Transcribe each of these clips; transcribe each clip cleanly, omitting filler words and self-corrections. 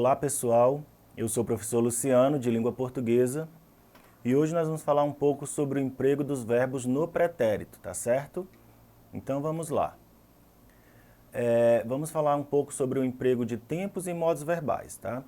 Olá pessoal, eu sou o professor Luciano de Língua Portuguesa e hoje nós vamos falar um pouco sobre o emprego dos verbos no pretérito, tá certo? Então vamos lá. Vamos falar um pouco sobre o emprego de tempos e modos verbais, tá?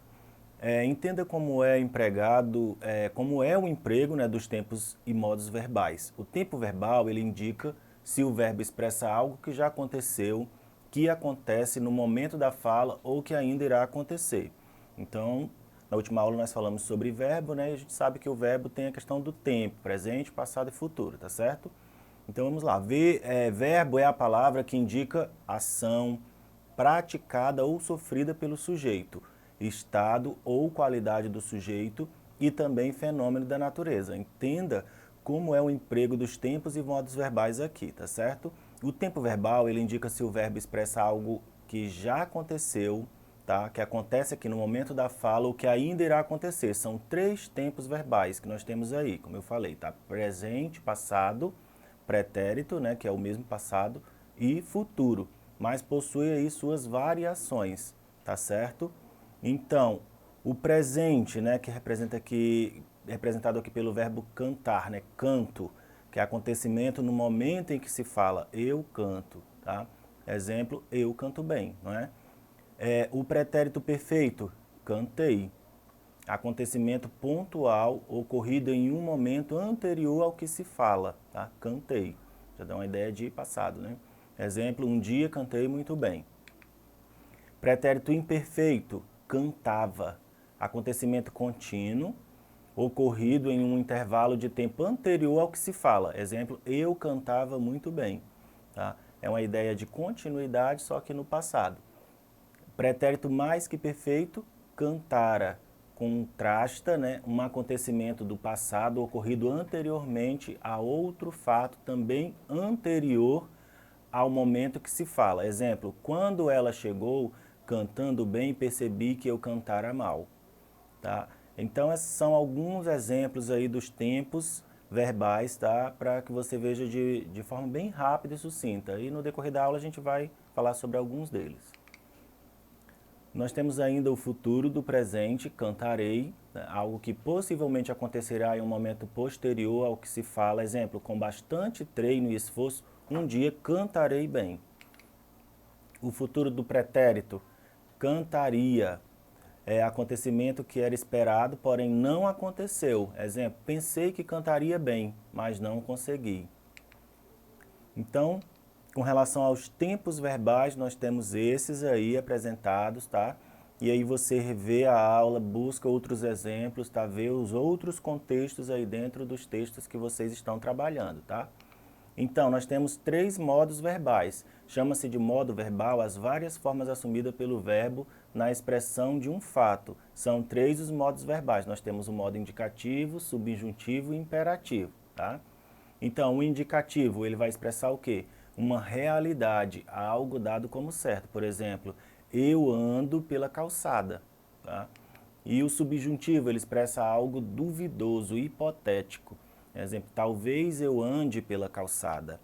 Entenda como é empregado, como é o emprego, né, dos tempos e modos verbais. O tempo verbal ele indica se o verbo expressa algo que já aconteceu, que acontece no momento da fala ou que ainda irá acontecer. Então, na última aula nós falamos sobre verbo, né? E a gente sabe que o verbo tem a questão do tempo, presente, passado e futuro, tá certo? Então vamos lá. Verbo é a palavra que indica ação praticada ou sofrida pelo sujeito, estado ou qualidade do sujeito e também fenômeno da natureza. Entenda como é o emprego dos tempos e modos verbais aqui, tá certo? O tempo verbal, ele indica se o verbo expressa algo que já aconteceu, tá? Que acontece aqui no momento da fala ou que ainda irá acontecer. São 3 tempos verbais que nós temos aí, como eu falei, tá? Presente, passado, pretérito, né, que é o mesmo passado, e futuro, mas possui aí suas variações, tá certo? Então, o presente, né, que representado aqui pelo verbo cantar, né, canto, que é acontecimento no momento em que se fala eu canto, tá? Exemplo, eu canto bem, não é? O pretérito perfeito, cantei. Acontecimento pontual ocorrido em um momento anterior ao que se fala, tá? Cantei. Já dá uma ideia de passado, né? Exemplo, um dia cantei muito bem. Pretérito imperfeito, cantava. Acontecimento contínuo ocorrido em um intervalo de tempo anterior ao que se fala. Exemplo, eu cantava muito bem, tá? É uma ideia de continuidade, só que no passado. Pretérito mais que perfeito, cantara. Contrasta, né, um acontecimento do passado ocorrido anteriormente a outro fato também anterior ao momento que se fala. Exemplo, quando ela chegou cantando bem, percebi que eu cantara mal. Tá? Então, esses são alguns exemplos aí dos tempos verbais, tá? Para que você veja de forma bem rápida e sucinta. E no decorrer da aula a gente vai falar sobre alguns deles. Nós temos ainda o futuro do presente, cantarei, né, algo que possivelmente acontecerá em um momento posterior ao que se fala. Exemplo, com bastante treino e esforço, um dia cantarei bem. O futuro do pretérito, cantaria, acontecimento que era esperado, porém não aconteceu. Exemplo, pensei que cantaria bem, mas não consegui. Então, com relação aos tempos verbais, nós temos esses aí apresentados, tá? E aí você revê a aula, busca outros exemplos, tá? Vê os outros contextos aí dentro dos textos que vocês estão trabalhando, tá? Então, nós temos 3 modos verbais. Chama-se de modo verbal as várias formas assumidas pelo verbo na expressão de um fato. São 3 os modos verbais. Nós temos o modo indicativo, subjuntivo e imperativo, tá? Então, o indicativo, ele vai expressar o quê? Uma realidade, algo dado como certo. Por exemplo, eu ando pela calçada, tá? E o subjuntivo, ele expressa algo duvidoso, hipotético. Exemplo, talvez eu ande pela calçada.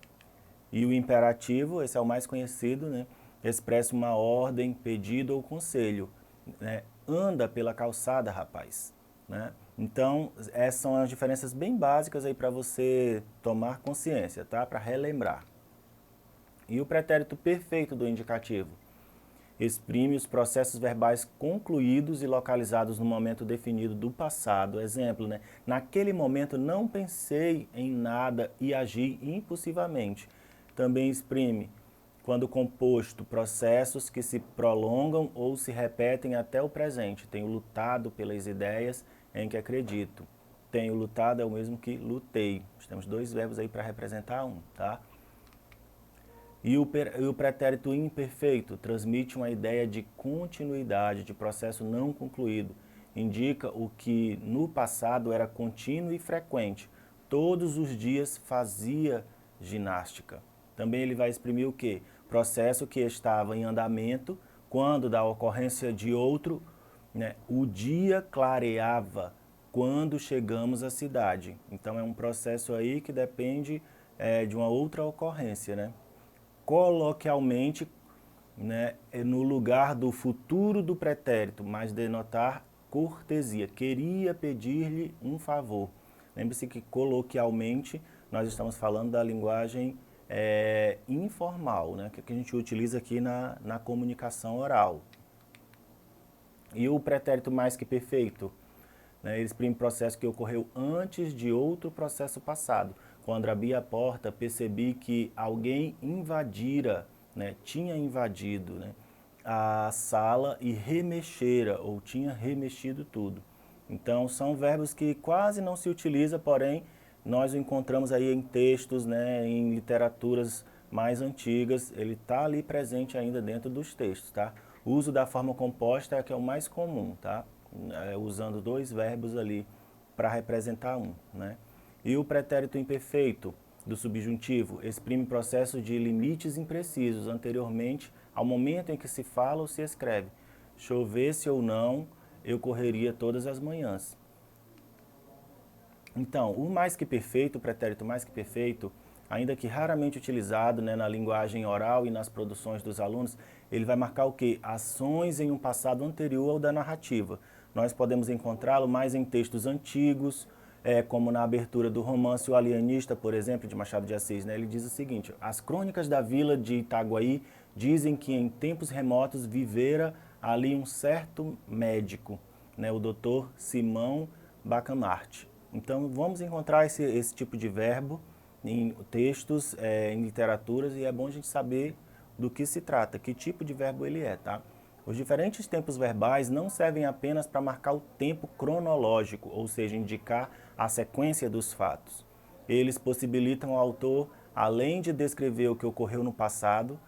E o imperativo, esse é o mais conhecido, né? Expressa uma ordem, pedido ou conselho, né? Anda pela calçada, rapaz, né? Então, essas são as diferenças bem básicas aí para você tomar consciência, tá? Para relembrar. E o pretérito perfeito do indicativo? Exprime os processos verbais concluídos e localizados no momento definido do passado. Exemplo, né? Naquele momento não pensei em nada e agi impulsivamente. Também exprime, quando composto, processos que se prolongam ou se repetem até o presente. Tenho lutado pelas ideias em que acredito. Tenho lutado é o mesmo que lutei. Nós temos 2 verbos aí para representar um, tá? E o pretérito imperfeito transmite uma ideia de continuidade, de processo não concluído. Indica o que no passado era contínuo e frequente. Todos os dias fazia ginástica. Também ele vai exprimir o quê? Processo que estava em andamento quando da ocorrência de outro, né, o dia clareava quando chegamos à cidade. Então é um processo aí que depende de uma outra ocorrência, né? Coloquialmente, né, no lugar do futuro do pretérito, mas denotar cortesia. Queria pedir-lhe um favor. Lembre-se que coloquialmente nós estamos falando da linguagem informal, né, que a gente utiliza aqui na comunicação oral. E o pretérito mais que perfeito, né, ele exprime processo que ocorreu antes de outro processo passado. Quando abri a porta, percebi que alguém invadira, né, tinha invadido, né, a sala e remexera, ou tinha remexido tudo. Então, são verbos que quase não se utiliza, porém, nós o encontramos aí em textos, né, em literaturas mais antigas, ele está ali presente ainda dentro dos textos, tá? O uso da forma composta é que é o mais comum, tá? Usando dois verbos ali para representar um, né? E o pretérito imperfeito do subjuntivo exprime processo de limites imprecisos anteriormente ao momento em que se fala ou se escreve. Chovesse ou não, eu correria todas as manhãs. Então, o mais que perfeito, o pretérito mais que perfeito, ainda que raramente utilizado, né, na linguagem oral e nas produções dos alunos, ele vai marcar o quê? Ações em um passado anterior ao da narrativa. Nós podemos encontrá-lo mais em textos antigos, como na abertura do romance O Alienista, por exemplo, de Machado de Assis, né? Ele diz o seguinte: as crônicas da vila de Itaguaí dizem que em tempos remotos vivera ali um certo médico, né, o doutor Simão Bacamarte. Então, vamos encontrar esse tipo de verbo em textos, em literaturas, e é bom a gente saber do que se trata, que tipo de verbo ele é, tá? Os diferentes tempos verbais não servem apenas para marcar o tempo cronológico, ou seja, indicar a sequência dos fatos. Eles possibilitam ao autor, além de descrever o que ocorreu no passado,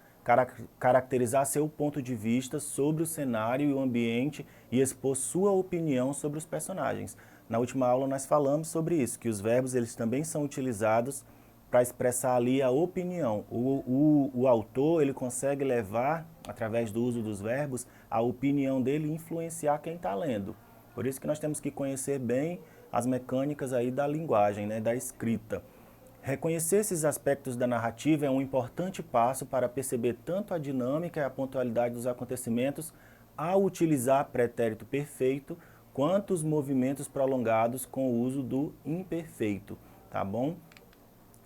caracterizar seu ponto de vista sobre o cenário e o ambiente e expor sua opinião sobre os personagens. Na última aula nós falamos sobre isso, que os verbos eles também são utilizados para expressar ali a opinião. O autor ele consegue levar, através do uso dos verbos, a opinião dele e influenciar quem está lendo. Por isso que nós temos que conhecer bem as mecânicas aí da linguagem, né, da escrita. Reconhecer esses aspectos da narrativa é um importante passo para perceber tanto a dinâmica e a pontualidade dos acontecimentos ao utilizar pretérito perfeito, quanto os movimentos prolongados com o uso do imperfeito, tá bom?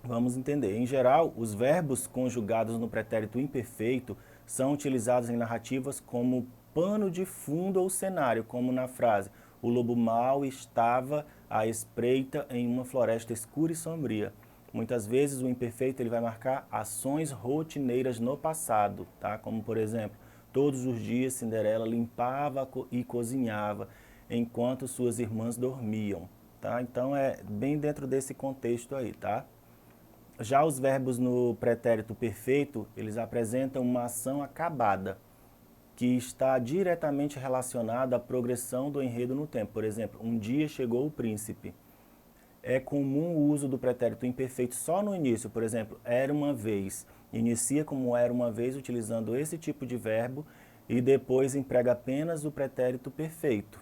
Vamos entender. Em geral, os verbos conjugados no pretérito imperfeito são utilizados em narrativas como pano de fundo ou cenário, como na frase: o lobo mau estava à espreita em uma floresta escura e sombria. Muitas vezes o imperfeito ele vai marcar ações rotineiras no passado, tá? Como por exemplo, todos os dias Cinderela limpava e cozinhava enquanto suas irmãs dormiam, tá? Então é bem dentro desse contexto aí, tá? Já os verbos no pretérito perfeito, eles apresentam uma ação acabada, que está diretamente relacionada à progressão do enredo no tempo. Por exemplo, um dia chegou o príncipe. É comum o uso do pretérito imperfeito só no início. Por exemplo, era uma vez. Inicia como era uma vez utilizando esse tipo de verbo e depois emprega apenas o pretérito perfeito,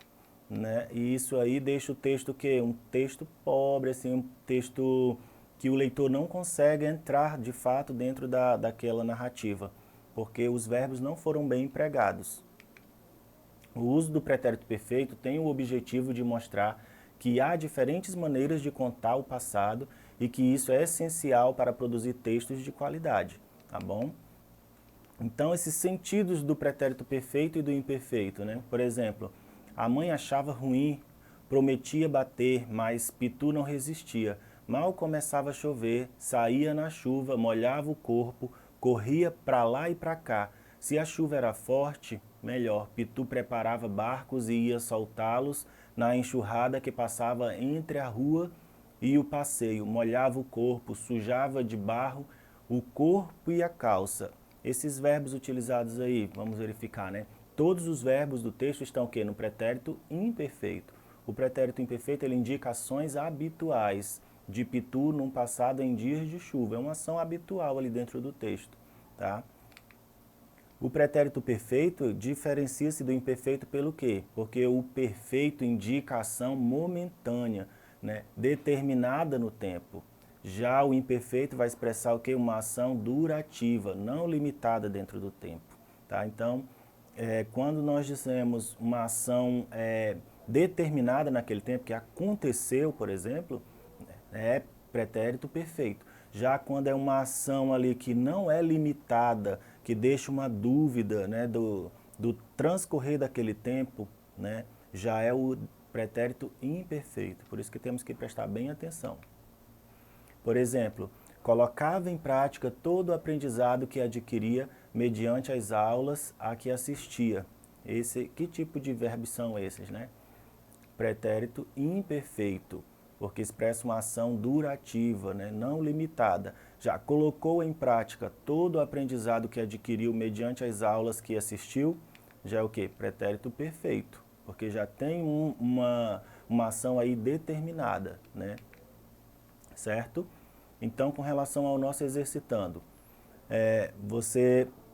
né? E isso aí deixa o texto que um texto pobre, assim, um texto que o leitor não consegue entrar de fato dentro daquela narrativa, porque os verbos não foram bem empregados. O uso do pretérito perfeito tem o objetivo de mostrar que há diferentes maneiras de contar o passado e que isso é essencial para produzir textos de qualidade, tá bom? Então, esses sentidos do pretérito perfeito e do imperfeito, né? Por exemplo, a mãe achava ruim, prometia bater, mas Pitu não resistia. Mal começava a chover, saía na chuva, molhava o corpo, corria para lá e para cá. Se a chuva era forte, melhor. Pitu preparava barcos e ia soltá-los na enxurrada que passava entre a rua e o passeio. Molhava o corpo, sujava de barro o corpo e a calça. Esses verbos utilizados aí, vamos verificar, né? Todos os verbos do texto estão o quê? No pretérito imperfeito. O pretérito imperfeito ele indica ações habituais de Pitu num passado em dias de chuva. É uma ação habitual ali dentro do texto, tá? O pretérito perfeito diferencia-se do imperfeito pelo quê? Porque o perfeito indica a ação momentânea, né? Determinada no tempo. Já o imperfeito vai expressar o quê? Uma ação durativa, não limitada dentro do tempo. tá? Então, quando nós dizemos uma ação determinada naquele tempo, que aconteceu, por exemplo, é pretérito perfeito. Já quando é uma ação ali que não é limitada, que deixa uma dúvida, né, do transcorrer daquele tempo, né, já é o pretérito imperfeito. Por isso que temos que prestar bem atenção. Por exemplo, colocava em prática todo o aprendizado que adquiria mediante as aulas a que assistia. Que tipo de verbos são esses, né? Pretérito imperfeito, porque expressa uma ação durativa, né? Não limitada. Já colocou em prática todo o aprendizado que adquiriu mediante as aulas que assistiu, já é o quê? Pretérito perfeito, porque já tem uma ação aí determinada, né? Certo? Então, com relação ao nosso exercitando,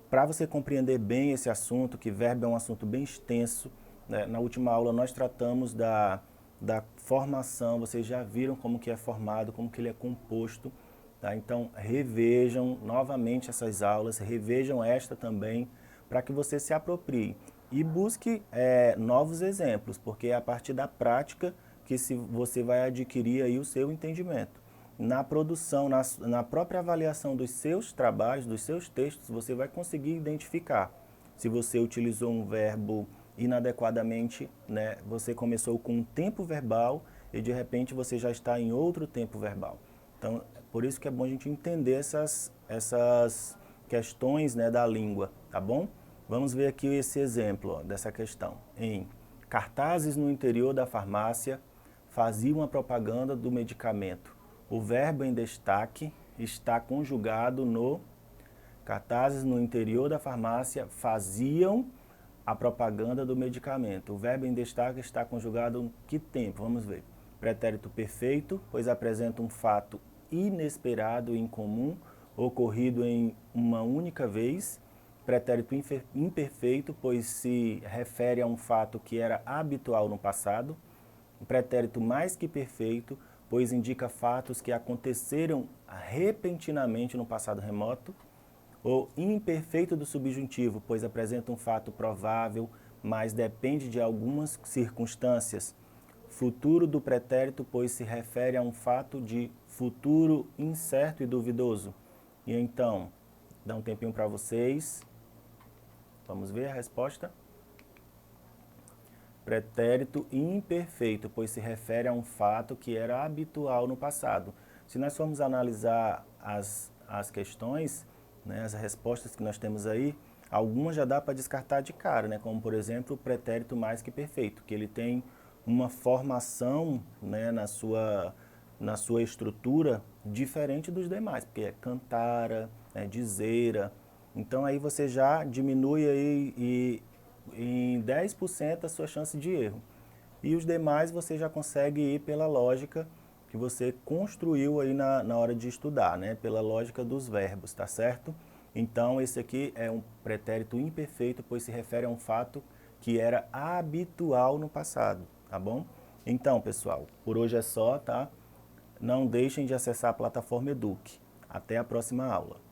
para você compreender bem esse assunto, que verbo é um assunto bem extenso, né? Na última aula nós tratamos da formação, vocês já viram como que é formado, como que ele é composto, tá? Então, revejam novamente essas aulas, revejam esta também, para que você se aproprie e busque novos exemplos, porque é a partir da prática que você vai adquirir aí o seu entendimento. Na produção, na própria avaliação dos seus trabalhos, dos seus textos, você vai conseguir identificar se você utilizou um verbo inadequadamente, né? Você começou com um tempo verbal e de repente você já está em outro tempo verbal. Então, por isso que é bom a gente entender essas questões, né, da língua, tá bom? Vamos ver aqui esse exemplo, ó, dessa questão. Em cartazes no interior da farmácia faziam a propaganda do medicamento. O verbo em destaque está conjugado no cartazes no interior da farmácia faziam a propaganda do medicamento. O verbo em destaque está conjugado em que tempo? Vamos ver. Pretérito perfeito, pois apresenta um fato inesperado e incomum, ocorrido em uma única vez. Pretérito imperfeito, pois se refere a um fato que era habitual no passado. Pretérito mais que perfeito, pois indica fatos que aconteceram repentinamente no passado remoto. Ou imperfeito do subjuntivo, pois apresenta um fato provável, mas depende de algumas circunstâncias. Futuro do pretérito, pois se refere a um fato de futuro incerto e duvidoso. E então, dá um tempinho para vocês. Vamos ver a resposta. Pretérito imperfeito, pois se refere a um fato que era habitual no passado. Se nós formos analisar as questões, né, as respostas que nós temos aí, algumas já dá para descartar de cara, né, como por exemplo o pretérito mais que perfeito, que ele tem uma formação, né, na sua estrutura diferente dos demais, porque é cantara, dizera. Então aí você já diminui aí em 10% a sua chance de erro. E os demais você já consegue ir pela lógica que você construiu aí na hora de estudar, né? Pela lógica dos verbos, tá certo? Então, esse aqui é um pretérito imperfeito, pois se refere a um fato que era habitual no passado, tá bom? Então, pessoal, por hoje é só, tá? Não deixem de acessar a plataforma Eduque. Até a próxima aula.